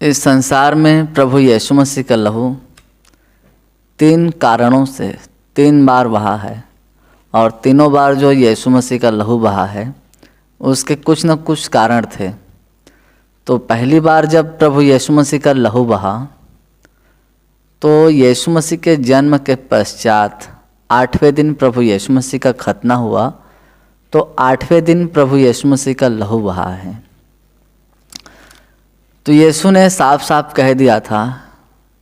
इस संसार में प्रभु यीशु मसीह का लहू 3 कारणों से 3 बार बहा है और तीनों बार जो यीशु मसीह का लहू बहा है उसके कुछ न कुछ कारण थे। तो पहली बार जब प्रभु यीशु मसीह का लहू बहा तो यीशु मसीह के जन्म के पश्चात 8वें दिन प्रभु यीशु मसीह का खतना हुआ, तो 8वें दिन प्रभु यीशु मसीह का लहू बहा है। तो यीशु ने साफ साफ कह दिया था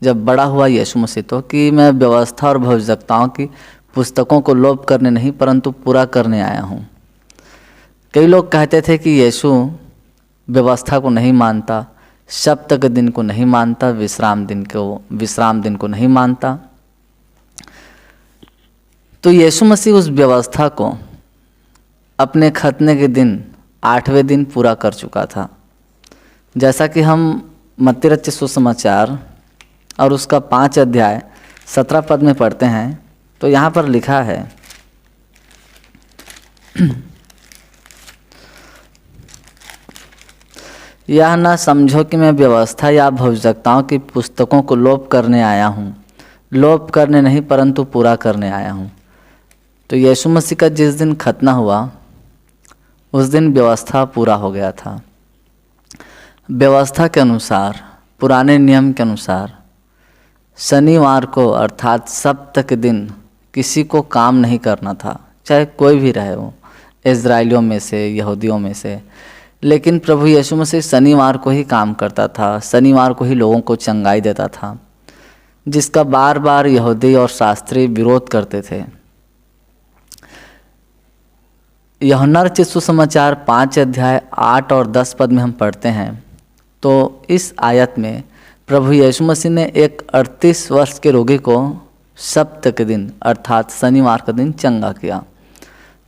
जब बड़ा हुआ यीशु मसीह तो कि मैं व्यवस्था और भविष्यवक्ताओं की पुस्तकों को लोप करने नहीं परंतु पूरा करने आया हूँ। कई लोग कहते थे कि यीशु व्यवस्था को नहीं मानता, सप्ताह के दिन को नहीं मानता, विश्राम दिन को नहीं मानता। तो यीशु मसीह उस व्यवस्था को अपने खतने के दिन 8वें दिन पूरा कर चुका था। जैसा कि हम मत्ती रचित सुसमाचार और उसका 5 अध्याय 17 पद में पढ़ते हैं तो यहाँ पर लिखा है, यह न समझो कि मैं व्यवस्था या भविष्यवक्ताओं की पुस्तकों को लोप करने आया हूँ, लोप करने नहीं परंतु पूरा करने आया हूँ। तो यीशु मसीह का जिस दिन खतना हुआ उस दिन व्यवस्था पूरा हो गया था। व्यवस्था के अनुसार, पुराने नियम के अनुसार शनिवार को अर्थात सप्ताह के दिन किसी को काम नहीं करना था, चाहे कोई भी रहे हो, इज़राइलियों में से, यहूदियों में से। लेकिन प्रभु यीशु मसीह शनिवार को ही काम करता था, शनिवार को ही लोगों को चंगाई देता था, जिसका बार बार यहूदी और शास्त्री विरोध करते थे। यूहन्ना रचित सुसमाचार 5 अध्याय 8 और 10 पद में हम पढ़ते हैं तो इस आयत में प्रभु यीशु मसीह ने एक 38 वर्ष के रोगी को सप्ताह के दिन अर्थात शनिवार का दिन चंगा किया।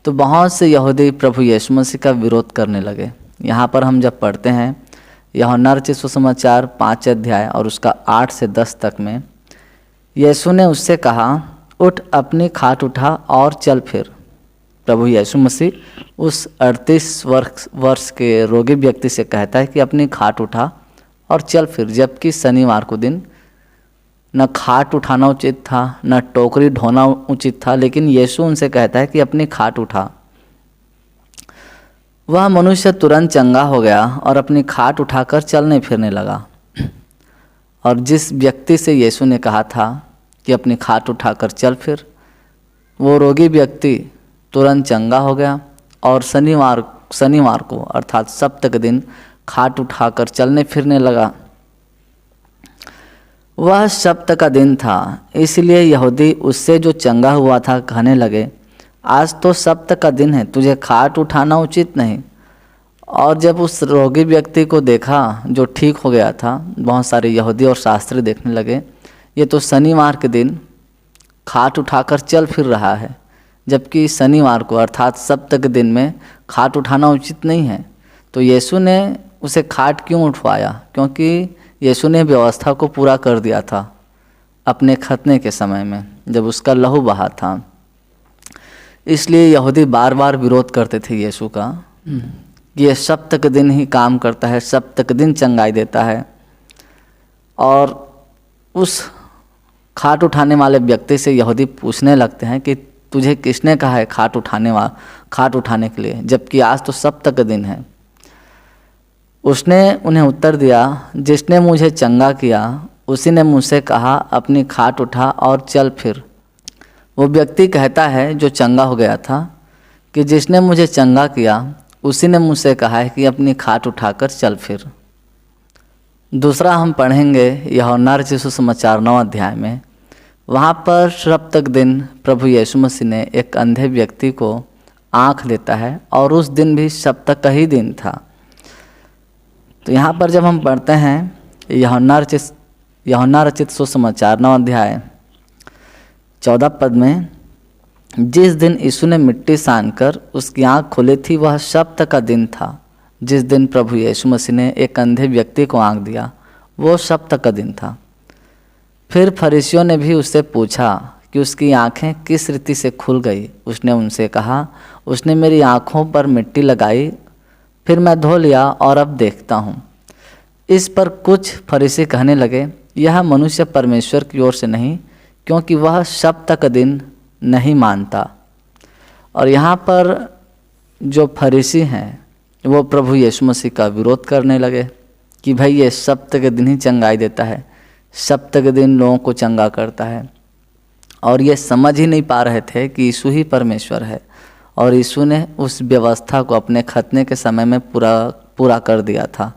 तो बहुत से यहूदी प्रभु यीशु मसीह का विरोध करने लगे। यहाँ पर हम जब पढ़ते हैं यूहन्ना रचित सुसमाचार 5 अध्याय और उसका 8 से 10 तक में, यीशु ने उससे कहा, उठ अपनी खाट उठा और चल फिर। प्रभु यीशु मसीह उस 38 वर्ष के रोगी व्यक्ति से कहता है कि अपनी खाट उठा और चल फिर, जबकि शनिवार को दिन न खाट उठाना उचित था न टोकरी ढोना उचित था, लेकिन यीशु उनसे कहता है कि अपनी खाट उठा। वह मनुष्य तुरंत चंगा हो गया और अपनी खाट उठाकर चलने फिरने लगा। और जिस व्यक्ति से यीशु ने कहा था कि अपनी खाट उठाकर चल फिर, वो रोगी व्यक्ति तुरंत चंगा हो गया और शनिवार को अर्थात सप्ताह के दिन खाट उठाकर चलने फिरने लगा। वह सप्ताह का दिन था, इसलिए यहूदी उससे जो चंगा हुआ था कहने लगे, आज तो सप्ताह का दिन है, तुझे खाट उठाना उचित नहीं। और जब उस रोगी व्यक्ति को देखा जो ठीक हो गया था, बहुत सारे यहूदी और शास्त्री देखने लगे, ये तो शनिवार के दिन खाट उठाकर चल फिर रहा है, जबकि शनिवार को अर्थात सप्ताह के दिन में खाट उठाना उचित नहीं है। तो यीशु ने उसे खाट क्यों उठवाया? क्योंकि यीशु ने व्यवस्था को पूरा कर दिया था अपने खतने के समय में जब उसका लहू बहा था। इसलिए यहूदी बार बार विरोध करते थे यीशु का कि ये सप्ताह के दिन ही काम करता है, सप्ताह के दिन चंगाई देता है। और उस खाट उठाने वाले व्यक्ति से यहूदी पूछने लगते हैं कि तुझे किसने कहा है खाट उठाने के लिए, जबकि आज तो सप्ताह का दिन है। उसने उन्हें उत्तर दिया, जिसने मुझे चंगा किया उसी ने मुझसे कहा, अपनी खाट उठा और चल फिर। वो व्यक्ति कहता है जो चंगा हो गया था कि जिसने मुझे चंगा किया उसी ने मुझसे कहा है कि अपनी खाट उठाकर चल फिर। दूसरा हम पढ़ेंगे यूहन्ना रचित सुसमाचार 9 अध्याय में। वहाँ पर सप्ताह के दिन प्रभु यीशु मसीह ने एक अंधे व्यक्ति को आँख देता है और उस दिन भी सप्ताह का ही दिन था। तो यहाँ पर जब हम पढ़ते हैं यूहन्ना रचित सुसमाचार 9 अध्याय 14 पद में, जिस दिन यीशु ने मिट्टी सानकर उसकी आँख खोली थी वह सप्ताह का दिन था। जिस दिन प्रभु यीशु मसीह ने एक अंधे व्यक्ति को आँख दिया वो सप्ताह का दिन था। फिर फरीसियों ने भी उससे पूछा कि उसकी आँखें किस रीति से खुल गई। उसने उनसे कहा, उसने मेरी आँखों पर मिट्टी लगाई, फिर मैं धो लिया और अब देखता हूँ। इस पर कुछ फरीसी कहने लगे, यह मनुष्य परमेश्वर की ओर से नहीं, क्योंकि वह सप्तक का दिन नहीं मानता। और यहाँ पर जो फरीसी हैं वो प्रभु यीशु मसीह का विरोध करने लगे कि भाई ये सप्तक के दिन ही चंगाई देता है, सप्तक के दिन लोगों को चंगा करता है। और ये समझ ही नहीं पा रहे थे कि यीशु ही परमेश्वर है और यीशु ने उस व्यवस्था को अपने खतने के समय में पूरा कर दिया था।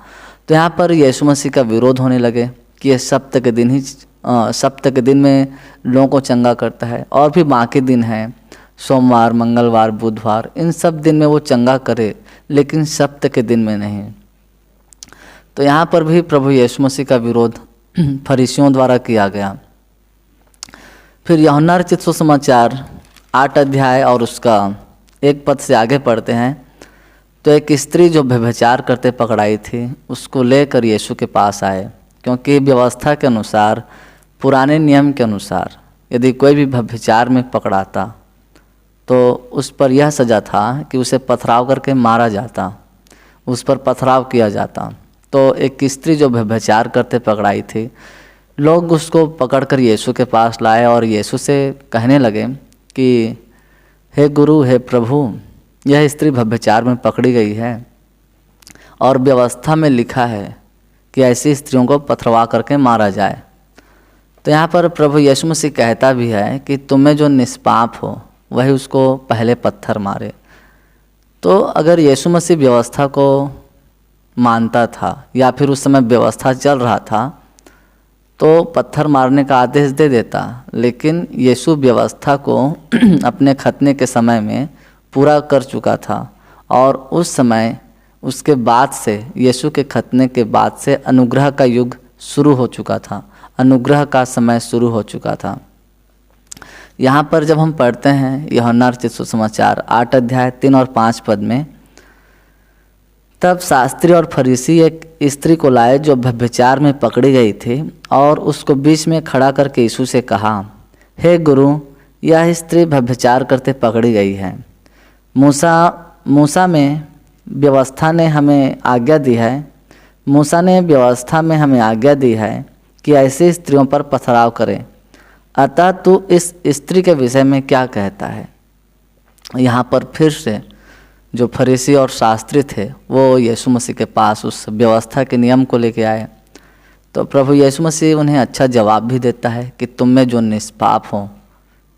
तो यहाँ पर यीशु मसीह का विरोध होने लगे कि ये सप्तक के दिन ही सप्तक के दिन में लोगों को चंगा करता है, और भी बाकी दिन हैं, सोमवार, मंगलवार, बुधवार, इन सब दिन में वो चंगा करे, लेकिन सप्तक के दिन में नहीं। तो यहाँ पर भी प्रभु यीशु मसीह का विरोध फरीसियों द्वारा किया गया। फिर यूहन्ना रचित सुसमाचार 8 अध्याय और उसका 1 पद से आगे पढ़ते हैं। तो एक स्त्री जो व्यभिचार करते पकड़ाई थी, उसको लेकर यीशु के पास आए, क्योंकि व्यवस्था के अनुसार, पुराने नियम के अनुसार यदि कोई भी व्यभिचार में पकड़ाता तो उस पर यह सज़ा था कि उसे पथराव करके मारा जाता, उस पर पथराव किया जाता। तो एक स्त्री जो व्यभिचार करते पकड़ाई थी, लोग उसको पकड़कर यीशु के पास लाए और यीशु से कहने लगे कि हे गुरु, हे प्रभु, यह स्त्री व्यभिचार में पकड़ी गई है और व्यवस्था में लिखा है कि ऐसी स्त्रियों को पथरवा करके मारा जाए। तो यहाँ पर प्रभु यीशु मसीह कहता भी है कि तुम्हें जो निष्पाप हो वही उसको पहले पत्थर मारे। तो अगर यीशु मसीह व्यवस्था को मानता था या फिर उस समय व्यवस्था चल रहा था तो पत्थर मारने का आदेश दे देता, लेकिन यीशु व्यवस्था को अपने खतने के समय में पूरा कर चुका था। और उस समय, उसके बाद से, यीशु के खतने के बाद से अनुग्रह का युग शुरू हो चुका था, अनुग्रह का समय शुरू हो चुका था। यहाँ पर जब हम पढ़ते हैं यूहन्ना रचित सुसमाचार 8 अध्याय 3 और 5 पद में, तब शास्त्री और फरीसी एक स्त्री को लाए जो व्यभिचार में पकड़ी गई थी, और उसको बीच में खड़ा करके यीशु से कहा, हे गुरु, यह स्त्री व्यभिचार करते पकड़ी गई है। मूसा में व्यवस्था ने हमें आज्ञा दी है, मूसा ने व्यवस्था में हमें आज्ञा दी है कि ऐसी स्त्रियों पर पथराव करें, अतः तू इस स्त्री के विषय में क्या कहता है। यहाँ पर फिर से जो फरीसी और शास्त्री थे वो यीशु मसीह के पास उस व्यवस्था के नियम को लेके आए। तो प्रभु यीशु मसीह उन्हें अच्छा जवाब भी देता है कि तुम में जो निष्पाप हो,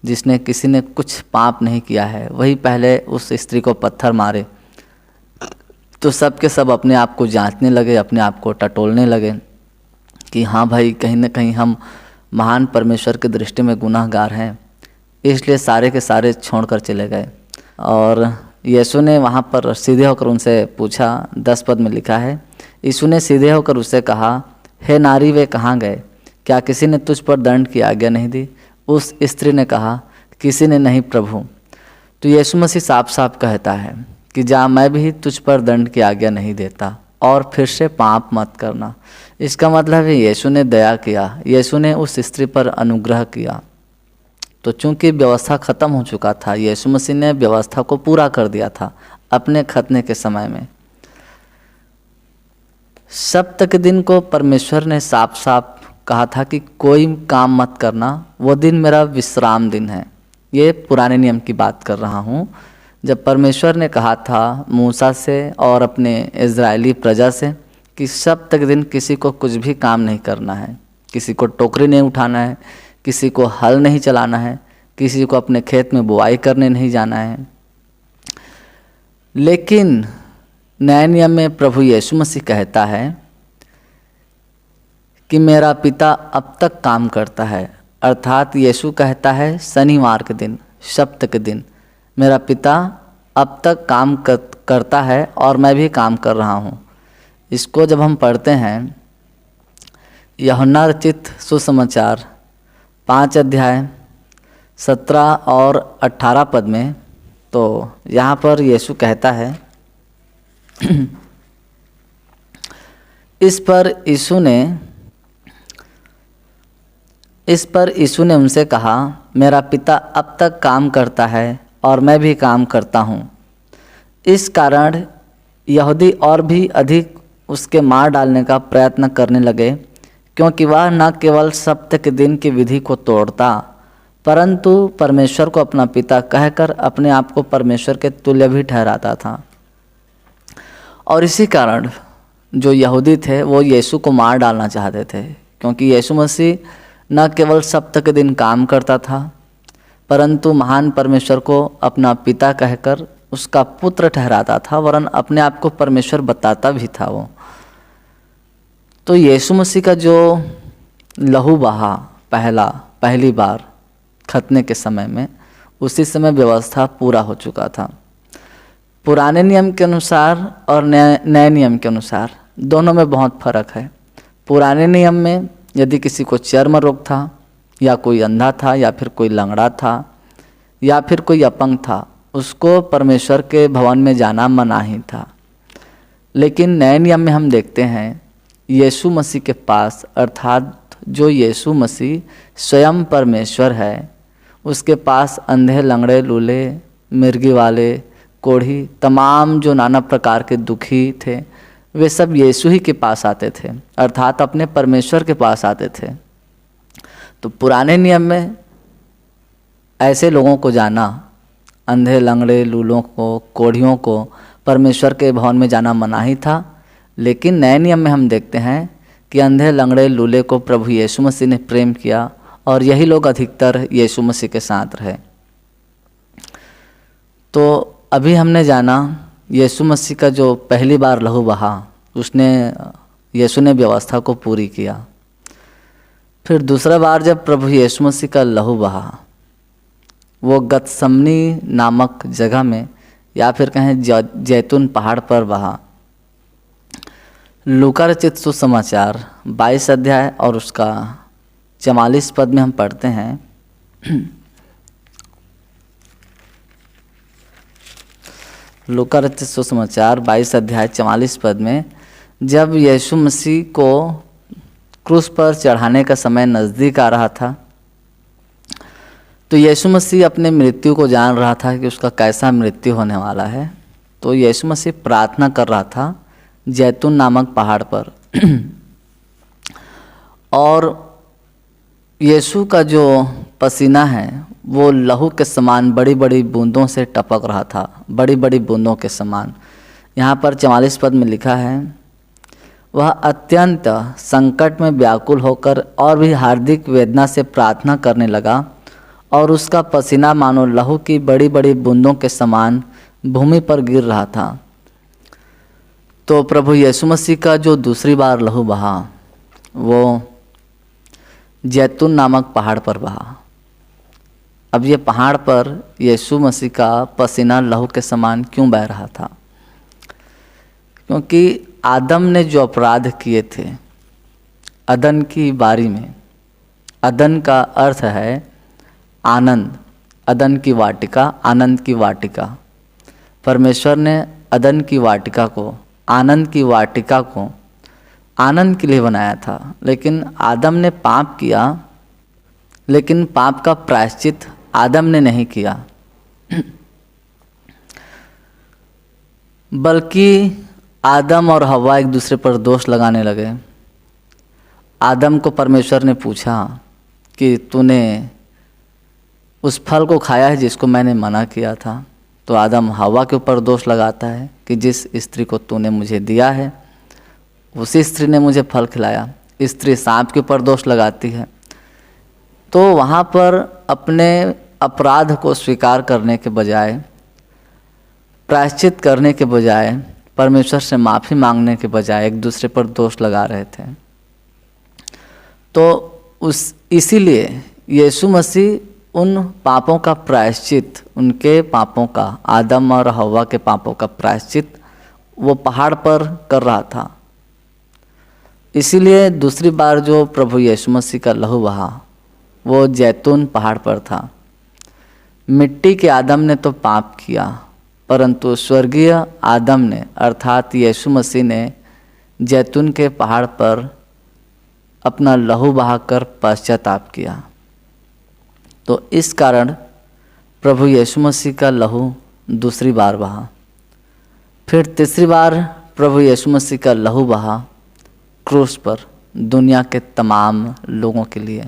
जिसने किसी ने कुछ पाप नहीं किया है, वही पहले उस स्त्री को पत्थर मारे। तो सब के सब अपने आप को जांचने लगे, अपने आप को टटोलने लगे कि हाँ भाई, कहीं ना कहीं हम महान परमेश्वर की दृष्टि में गुनाहगार हैं, इसलिए सारे के सारे छोड़कर चले गए। और यीशु ने वहाँ पर सीधे होकर उनसे पूछा, 10 पद में लिखा है, यीशु ने सीधे होकर उससे कहा, हे नारी, वे कहाँ गए? क्या किसी ने तुझ पर दंड की आज्ञा नहीं दी? उस स्त्री ने कहा, किसी ने नहीं प्रभु। तो यीशु मसीह साफ साफ कहता है कि जा, मैं भी तुझ पर दंड की आज्ञा नहीं देता, और फिर से पाप मत करना। इसका मतलब है यीशु ने दया किया, यीशु ने उस स्त्री पर अनुग्रह किया। तो चूंकि व्यवस्था खत्म हो चुका था, यीशु मसीह ने व्यवस्था को पूरा कर दिया था अपने खतने के समय में। सप्तक के दिन को परमेश्वर ने साफ साफ कहा था कि कोई काम मत करना, वो दिन मेरा विश्राम दिन है। ये पुराने नियम की बात कर रहा हूँ, जब परमेश्वर ने कहा था मूसा से और अपने इज़राइली प्रजा से कि सप्तक दिन किसी को कुछ भी काम नहीं करना है, किसी को टोकरी नहीं उठाना है, किसी को हल नहीं चलाना है, किसी को अपने खेत में बुआई करने नहीं जाना है। लेकिन नए नियम में प्रभु यीशु मसीह कहता है कि मेरा पिता अब तक काम करता है, अर्थात यीशु कहता है शनिवार के दिन, सप्तक के दिन मेरा पिता अब तक काम करता है और मैं भी काम कर रहा हूँ। इसको जब हम पढ़ते हैं यूहन्ना रचित सुसमाचार 5 अध्याय 17 और 18 पद में, तो यहाँ पर यीशु कहता है इस पर यीशु ने उनसे कहा, मेरा पिता अब तक काम करता है और मैं भी काम करता हूँ। इस कारण यहूदी और भी अधिक उसके मार डालने का प्रयत्न करने लगे, क्योंकि वह न केवल सप्तक के दिन की विधि को तोड़ता, परंतु परमेश्वर को अपना पिता कहकर अपने आप को परमेश्वर के तुल्य भी ठहराता था। और इसी कारण जो यहूदी थे वो यीशु को मार डालना चाहते थे, क्योंकि यीशु मसीह न केवल सप्तक के दिन काम करता था, परंतु महान परमेश्वर को अपना पिता कहकर उसका पुत्र ठहराता था, वरन अपने आप को परमेश्वर बताता भी था वो। तो यीशु मसीह का जो लहू बहा पहली बार खतने के समय में, उसी समय व्यवस्था पूरा हो चुका था। पुराने नियम के अनुसार और नए नियम के अनुसार दोनों में बहुत फर्क है। पुराने नियम में यदि किसी को चर्म रोग था, या कोई अंधा था, या फिर कोई लंगड़ा था, या फिर कोई अपंग था, उसको परमेश्वर के भवन में जाना मना ही था। लेकिन नए नियम में हम देखते हैं यीशु मसीह के पास, अर्थात जो यीशु मसीह स्वयं परमेश्वर है, उसके पास अंधे, लंगड़े, लूले, मिर्गी वाले, कोढ़ी, तमाम जो नाना प्रकार के दुखी थे, वे सब यीशु ही के पास आते थे, अर्थात अपने परमेश्वर के पास आते थे। तो पुराने नियम में ऐसे लोगों को जाना, अंधे, लंगड़े, लूलों को, कोढ़ियों को परमेश्वर के भवन में जाना मना ही था। लेकिन नए नियम में हम देखते हैं कि अंधे, लंगड़े, लूले को प्रभु यीशु मसीह ने प्रेम किया, और यही लोग अधिकतर यीशु मसीह के साथ रहे। तो अभी हमने जाना यीशु मसीह का जो पहली बार लहू बहा, यीशु ने व्यवस्था को पूरी किया। फिर दूसरा बार जब प्रभु यीशु मसीह का लहू बहा, वो गतसमनी नामक जगह में, या फिर कहें जैतून पहाड़ पर बहा। लूका रचित सुसमाचार 22 अध्याय और उसका 44 पद में हम पढ़ते हैं, लूका रचित सुसमाचार 22 अध्याय 44 पद में, जब यीशु मसीह को क्रूस पर चढ़ाने का समय नज़दीक आ रहा था, तो यीशु मसीह अपने मृत्यु को जान रहा था कि उसका कैसा मृत्यु होने वाला है। तो यीशु मसीह प्रार्थना कर रहा था जैतून नामक पहाड़ पर। और यीशु का जो पसीना है वो लहू के समान बड़ी बड़ी बूंदों से टपक रहा था, बड़ी बड़ी बूंदों के समान। यहाँ पर 44 पद में लिखा है, वह अत्यंत संकट में व्याकुल होकर और भी हार्दिक वेदना से प्रार्थना करने लगा, और उसका पसीना मानो लहू की बड़ी बड़ी बूंदों के समान भूमि पर गिर रहा था। तो प्रभु यीशु मसीह का जो दूसरी बार लहू बहा, वो जैतून नामक पहाड़ पर बहा। अब ये पहाड़ पर यीशु मसीह का पसीना लहू के समान क्यों बह रहा था? क्योंकि आदम ने जो अपराध किए थे अदन की बारी में, अदन का अर्थ है आनंद, अदन की वाटिका, आनंद की वाटिका। परमेश्वर ने अदन की वाटिका को, आनंद की वाटिका को आनंद के लिए बनाया था। लेकिन आदम ने पाप किया, लेकिन पाप का प्रायश्चित आदम ने नहीं किया, बल्कि आदम और हव्वा एक दूसरे पर दोष लगाने लगे। आदम को परमेश्वर ने पूछा कि तूने उस फल को खाया है जिसको मैंने मना किया था। तो आदम हव्वा के ऊपर दोष लगाता है कि जिस स्त्री को तूने मुझे दिया है उसी स्त्री ने मुझे फल खिलाया। स्त्री सांप के ऊपर दोष लगाती है। तो वहाँ पर अपने अपराध को स्वीकार करने के बजाय, प्रायश्चित करने के बजाय, परमेश्वर से माफ़ी मांगने के बजाय एक दूसरे पर दोष लगा रहे थे। तो इसीलिए यीशु मसीह उन पापों का प्रायश्चित, उनके पापों का, आदम और हव्वा के पापों का प्रायश्चित वो पहाड़ पर कर रहा था। इसीलिए दूसरी बार जो प्रभु यीशु मसीह का लहू बहा वो जैतून पहाड़ पर था। मिट्टी के आदम ने तो पाप किया, परंतु स्वर्गीय आदम ने अर्थात यीशु मसीह ने जैतून के पहाड़ पर अपना लहू बहाकर पश्चाताप किया। तो इस कारण प्रभु यीशु मसीह का लहू दूसरी बार बहा। फिर तीसरी बार प्रभु यीशु मसीह का लहू बहा क्रूस पर दुनिया के तमाम लोगों के लिए।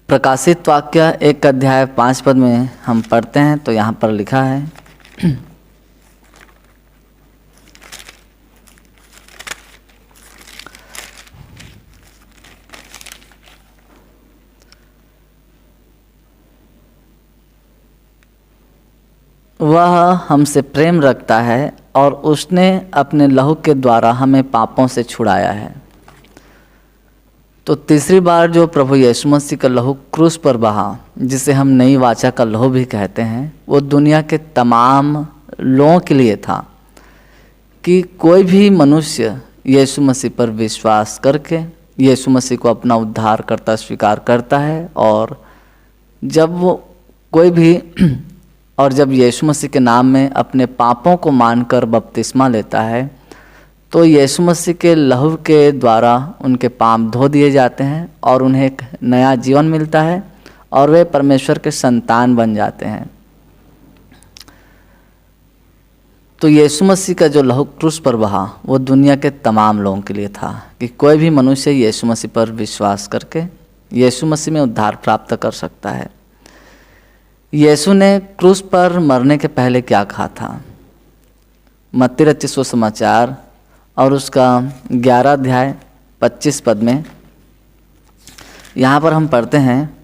प्रकाशित वाक्य 1 अध्याय 5 पद में हम पढ़ते हैं तो यहाँ पर लिखा है, वह हमसे प्रेम रखता है और उसने अपने लहू के द्वारा हमें पापों से छुड़ाया है। तो तीसरी बार जो प्रभु यीशु मसीह का लहू क्रूस पर बहा, जिसे हम नई वाचा का लहू भी कहते हैं, वो दुनिया के तमाम लोगों के लिए था कि कोई भी मनुष्य यीशु मसीह पर विश्वास करके यीशु मसीह को अपना उद्धारकर्ता स्वीकार करता है और जब यीशु मसीह के नाम में अपने पापों को मानकर बपतिस्मा लेता है तो यीशु मसीह के लहू के द्वारा उनके पाप धो दिए जाते हैं और उन्हें एक नया जीवन मिलता है और वे परमेश्वर के संतान बन जाते हैं। तो यीशु मसीह का जो लहू क्रूस पर बहा वो दुनिया के तमाम लोगों के लिए था कि कोई भी मनुष्य यीशु मसीह पर विश्वास करके यीशु मसीह में उद्धार प्राप्त कर सकता है। यीशु ने क्रूस पर मरने के पहले क्या कहा था? मत्ती रचित सुसमाचार और उसका 11 अध्याय 25 पद में यहाँ पर हम पढ़ते हैं,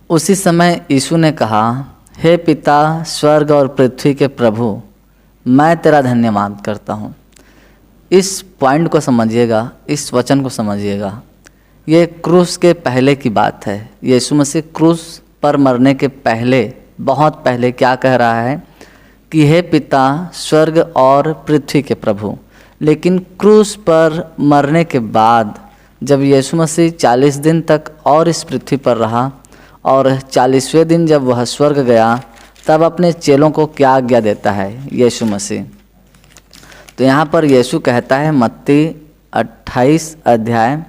उसी समय यीशु ने कहा, हे पिता स्वर्ग और पृथ्वी के प्रभु, मैं तेरा धन्यवाद करता हूँ। इस पॉइंट को समझिएगा, इस वचन को समझिएगा। ये क्रूस के पहले की बात है। यीशु मसीह क्रूस पर मरने के पहले, बहुत पहले क्या कह रहा है कि हे पिता स्वर्ग और पृथ्वी के प्रभु। लेकिन क्रूस पर मरने के बाद जब यीशु मसीह 40 दिन तक और इस पृथ्वी पर रहा और 40वें दिन जब वह स्वर्ग गया, तब अपने चेलों को क्या आज्ञा देता है यीशु मसीह? तो यहाँ पर यीशु कहता है मत्ती 28 अध्याय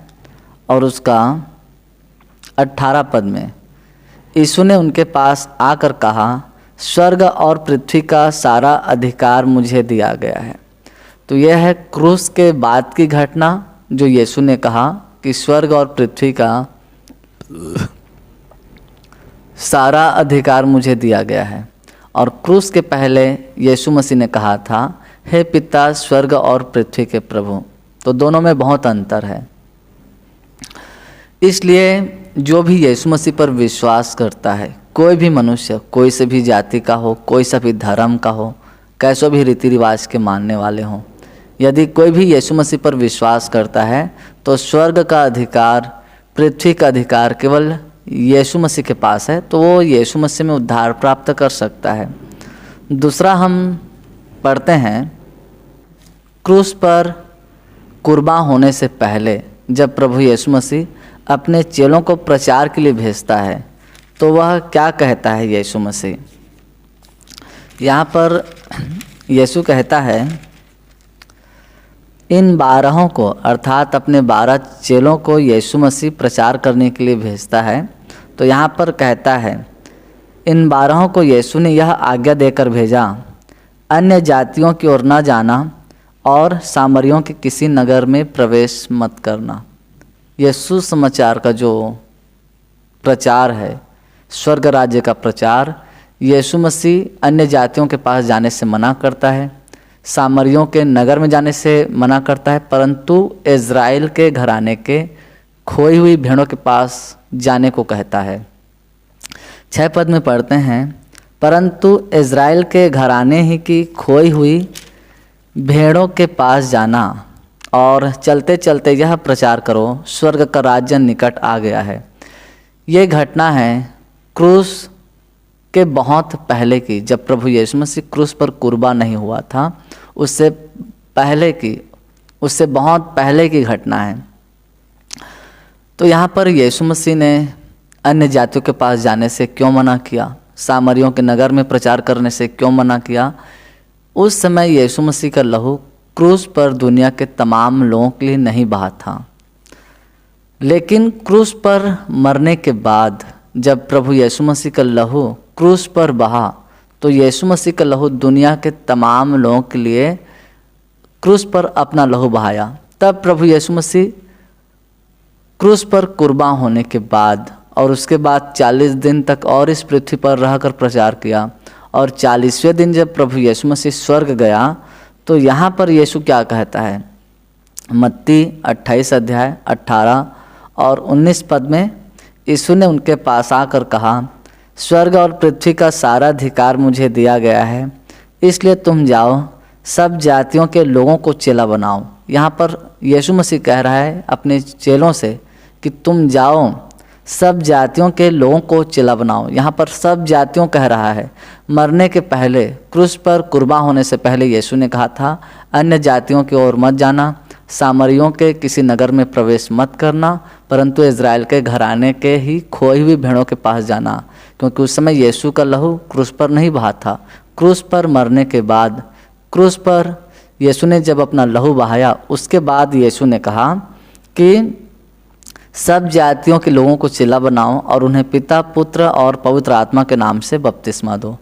और उसका 18 पद में, यीशु ने उनके पास आकर कहा, स्वर्ग और पृथ्वी का सारा अधिकार मुझे दिया गया है। तो यह है क्रूस के बाद की घटना जो यीशु ने कहा कि स्वर्ग और पृथ्वी का सारा अधिकार मुझे दिया गया है। और क्रूस के पहले यीशु मसीह ने कहा था, हे पिता स्वर्ग और पृथ्वी के प्रभु। तो दोनों में बहुत अंतर है। इसलिए जो भी यीशु मसीह पर विश्वास करता है, कोई भी मनुष्य, कोई से भी जाति का हो, कोई सा भी धर्म का हो, कैसो भी रीति रिवाज के मानने वाले हों, यदि कोई भी यीशु मसीह पर विश्वास करता है तो स्वर्ग का अधिकार, पृथ्वी का अधिकार केवल यीशु मसीह के पास है। तो वो यीशु मसीह में उद्धार प्राप्त कर सकता है। दूसरा हम पढ़ते हैं, क्रूस पर कुर्बान होने से पहले जब प्रभु यीशु मसीह अपने चेलों को प्रचार के लिए भेजता है तो वह क्या कहता है यीशु मसीह? यहाँ पर यीशु कहता है, इन 12 को अर्थात अपने 12 चेलों को यीशु मसीह प्रचार करने के लिए भेजता है। तो यहाँ पर कहता है, इन 12 को यीशु ने यह आज्ञा देकर भेजा, अन्य जातियों की ओर न जाना और सामरियों के किसी नगर में प्रवेश मत करना। यह सुसमाचार का जो प्रचार है, स्वर्ग राज्य का प्रचार, यीशु मसीह अन्य जातियों के पास जाने से मना करता है, सामरियों के नगर में जाने से मना करता है, परंतु इज़राइल के घराने के खोई हुई भेड़ों के पास जाने को कहता है। 6 पद में पढ़ते हैं, परंतु इज़राइल के घराने ही की खोई हुई भेड़ों के पास जाना और चलते चलते यह प्रचार करो, स्वर्ग का राज्य निकट आ गया है। ये घटना है क्रूस के बहुत पहले की, जब प्रभु यीशु मसीह क्रूस पर कुर्बान नहीं हुआ था, उससे बहुत पहले की घटना है। तो यहाँ पर यीशु मसीह ने अन्य जातियों के पास जाने से क्यों मना किया, सामरियों के नगर में प्रचार करने से क्यों मना किया? उस समय यीशु मसीह का लहू क्रूस पर दुनिया के तमाम लोगों के लिए नहीं बहा था। लेकिन क्रूस पर मरने के बाद जब प्रभु यीशु मसीह का लहू क्रूस पर बहा, तो यीशु मसीह का लहू दुनिया के तमाम लोगों के लिए क्रूस पर अपना लहू बहाया। तब प्रभु यीशु मसीह क्रूस पर कुर्बान होने के बाद और उसके बाद 40 दिन तक और इस पृथ्वी पर रहकर प्रचार किया, और 40वें दिन जब प्रभु यीशु मसीह स्वर्ग गया, तो यहाँ पर यीशु क्या कहता है, मत्ती 28 अध्याय 18 और 19 पद में यीशु ने उनके पास आकर कहा, स्वर्ग और पृथ्वी का सारा अधिकार मुझे दिया गया है, इसलिए तुम जाओ, सब जातियों के लोगों को चेला बनाओ। यहाँ पर यीशु मसीह कह रहा है अपने चेलों से कि तुम जाओ, सब जातियों के लोगों को चेला बनाओ। यहाँ पर सब जातियों कह रहा है। मरने के पहले, क्रूस पर कुर्बान होने से पहले यीशु ने कहा था, अन्य जातियों की ओर मत जाना, सामरियों के किसी नगर में प्रवेश मत करना, परंतु इज़राइल के घराने के ही खोई हुई भेड़ों के पास जाना, क्योंकि उस समय यीशु का लहू क्रूस पर नहीं बहा था। क्रूस पर मरने के बाद, क्रूस पर यीशु ने जब अपना लहू बहाया, उसके बाद यीशु ने कहा कि सब जातियों के लोगों को चेला बनाओ और उन्हें पिता, पुत्र और पवित्र आत्मा के नाम से बपतिस्मा दो।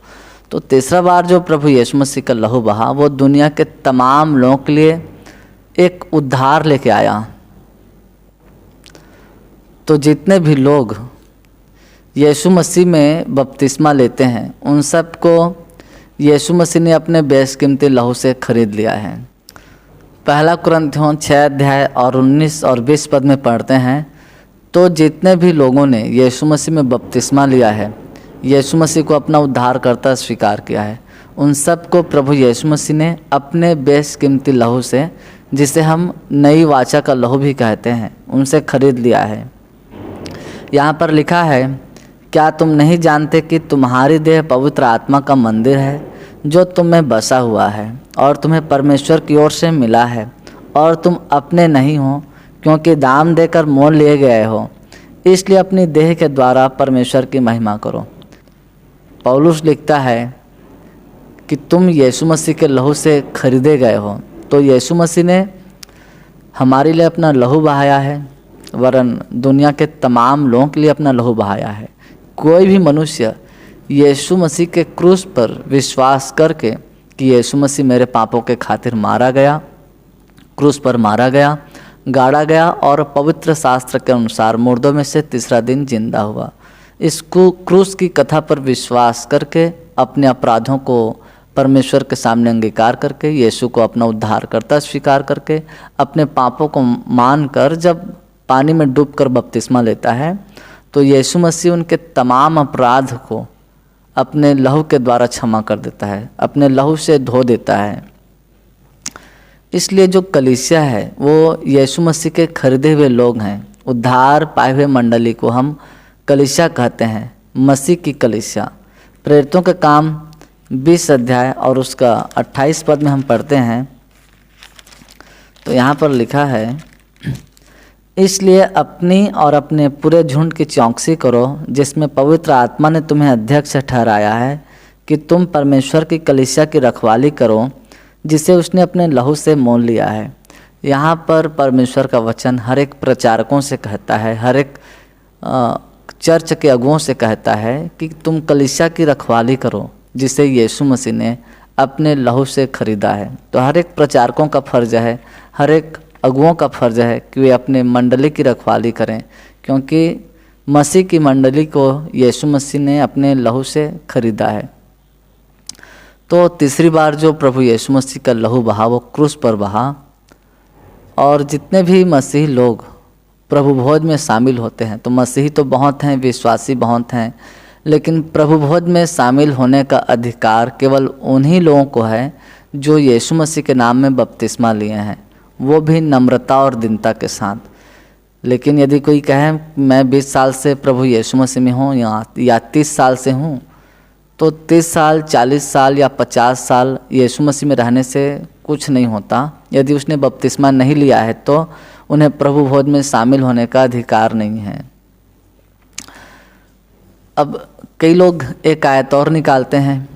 तो तीसरा बार जो प्रभु यीशु मसीह का लहू बहा, वो दुनिया के तमाम लोगों के लिए एक उद्धार लेके आया। तो जितने भी लोग यीशु मसीह में बपतिस्मा लेते हैं, उन सब को यीशु मसीह ने अपने बेशकीमती लहू से खरीद लिया है। पहला कुरिन्थियों 6 अध्याय और 19 और 20 पद में पढ़ते हैं, तो जितने भी लोगों ने यीशु मसीह में बपतिस्मा लिया है, यीशु मसीह को अपना उद्धारकर्ता स्वीकार किया है, उन सब को प्रभु यीशु मसीह ने अपने बेशकीमती लहू से, जिसे हम नई वाचा का लहू भी कहते हैं, उनसे खरीद लिया है। यहाँ पर लिखा है, क्या तुम नहीं जानते कि तुम्हारी देह पवित्र आत्मा का मंदिर है, जो तुम में बसा हुआ है और तुम्हें परमेश्वर की ओर से मिला है, और तुम अपने नहीं हो, क्योंकि दाम देकर मोल लिए गए हो, इसलिए अपनी देह के द्वारा परमेश्वर की महिमा करो। पौलुस लिखता है कि तुम यीशु मसीह के लहू से खरीदे गए हो। तो यीशु मसीह ने हमारे लिए अपना लहू बहाया है, वरन दुनिया के तमाम लोगों के लिए अपना लहू बहाया है। कोई भी मनुष्य यीशु मसीह के क्रूस पर विश्वास करके कि यीशु मसीह मेरे पापों के खातिर मारा गया, क्रूस पर मारा गया, गाड़ा गया और पवित्र शास्त्र के अनुसार मुर्दों में से तीसरा दिन जिंदा हुआ, इस क्रूस की कथा पर विश्वास करके, अपने अपराधों को परमेश्वर के सामने अंगीकार करके, यीशु को अपना उद्धारकर्ता स्वीकार करके, अपने पापों को मानकर जब पानी में डूबकर बपतिस्मा लेता है, तो यीशु मसीह उनके तमाम अपराध को अपने लहू के द्वारा क्षमा कर देता है, अपने लहू से धो देता है। इसलिए जो कलीसिया है वो यीशु मसीह के खरीदे हुए लोग हैं। उद्धार पाए हुए मंडली को हम कलीसिया कहते हैं, मसीह की कलीसिया। प्रेरितों के काम 20 अध्याय और उसका 28 पद में हम पढ़ते हैं, तो यहाँ पर लिखा है, इसलिए अपनी और अपने पूरे झुंड की चौकसी करो, जिसमें पवित्र आत्मा ने तुम्हें अध्यक्ष ठहराया है, कि तुम परमेश्वर की कलीसिया की रखवाली करो, जिसे उसने अपने लहू से मोल लिया है। यहाँ पर परमेश्वर का वचन हर एक प्रचारकों से कहता है, हर एक चर्च के अगुओं से कहता है कि तुम कलीसिया की रखवाली करो, जिसे यीशु मसीह ने अपने लहू से खरीदा है। तो हर एक प्रचारकों का फर्ज है, हर एक अगुओं का फर्ज है कि वे अपने मंडली की रखवाली करें, क्योंकि मसीह की मंडली को यीशु मसीह ने अपने लहू से खरीदा है। तो तीसरी बार जो प्रभु यीशु मसीह का लहू बहा वो क्रूस पर बहा, और जितने भी मसीही लोग प्रभु भोज में शामिल होते हैं, तो मसीही तो बहुत हैं, विश्वासी बहुत हैं, लेकिन प्रभु भोज में शामिल होने का अधिकार केवल उन्हीं लोगों को है जो यीशु मसीह के नाम में बपतिस्मा लिए हैं, वो भी नम्रता और दीनता के साथ। लेकिन यदि कोई कहे मैं 20 साल से प्रभु यीशु मसीह में हूँ या 30 साल से हूँ, तो 30 साल, 40 साल या 50 साल यीशु मसीह में रहने से कुछ नहीं होता। यदि उसने बपतिस्मा नहीं लिया है तो उन्हें प्रभु भोज में शामिल होने का अधिकार नहीं है। अब कई लोग एक आयत और निकालते हैं,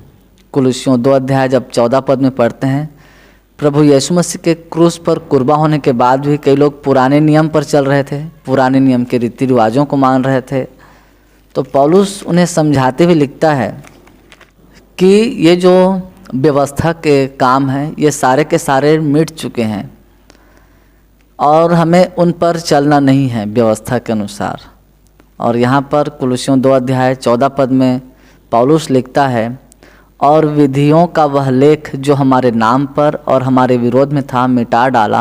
कुलुस्सियों 2 अध्याय जब 14 पद में पढ़ते हैं, प्रभु यीशु मसीह के क्रूस पर कुर्बान होने के बाद भी कई लोग पुराने नियम पर चल रहे थे, पुराने नियम के रीति रिवाजों को मान रहे थे। तो पौलुस उन्हें समझाते हुए लिखता है कि ये जो व्यवस्था के काम हैं ये सारे के सारे मिट चुके हैं और हमें उन पर चलना नहीं है व्यवस्था के अनुसार। और यहाँ पर कुलुस्सियों 2 अध्याय 14 पद में पौलुस लिखता है, और विधियों का वह लेख जो हमारे नाम पर और हमारे विरोध में था मिटा डाला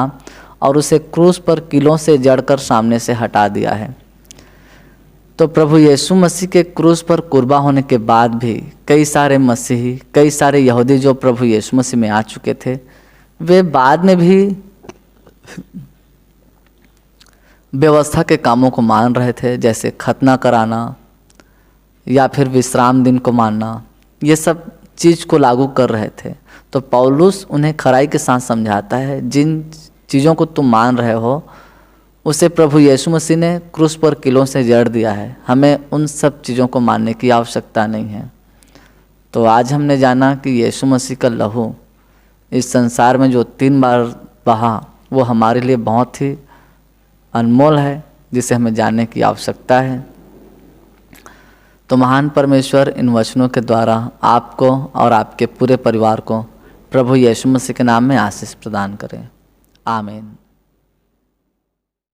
और उसे क्रूस पर कीलों से जड़कर सामने से हटा दिया है। तो प्रभु यीशु मसीह के क्रूस पर कुर्बान होने के बाद भी कई सारे मसीही, कई सारे यहूदी जो प्रभु यीशु मसीह में आ चुके थे, वे बाद में भी व्यवस्था के कामों को मान रहे थे, जैसे खतना कराना या फिर विश्राम दिन को मानना, ये सब चीज़ को लागू कर रहे थे। तो पौलुस उन्हें खराई के साथ समझाता है, जिन चीज़ों को तुम मान रहे हो उसे प्रभु यीशु मसीह ने क्रूस पर कीलों से जड़ दिया है, हमें उन सब चीज़ों को मानने की आवश्यकता नहीं है। तो आज हमने जाना कि यीशु मसीह का लहू इस संसार में जो 3 बार बहा वो हमारे लिए बहुत ही अनमोल है, जिसे हमें जानने की आवश्यकता है। तो महान परमेश्वर इन वचनों के द्वारा आपको और आपके पूरे परिवार को प्रभु यीशु मसीह के नाम में आशीष प्रदान करें। आमीन।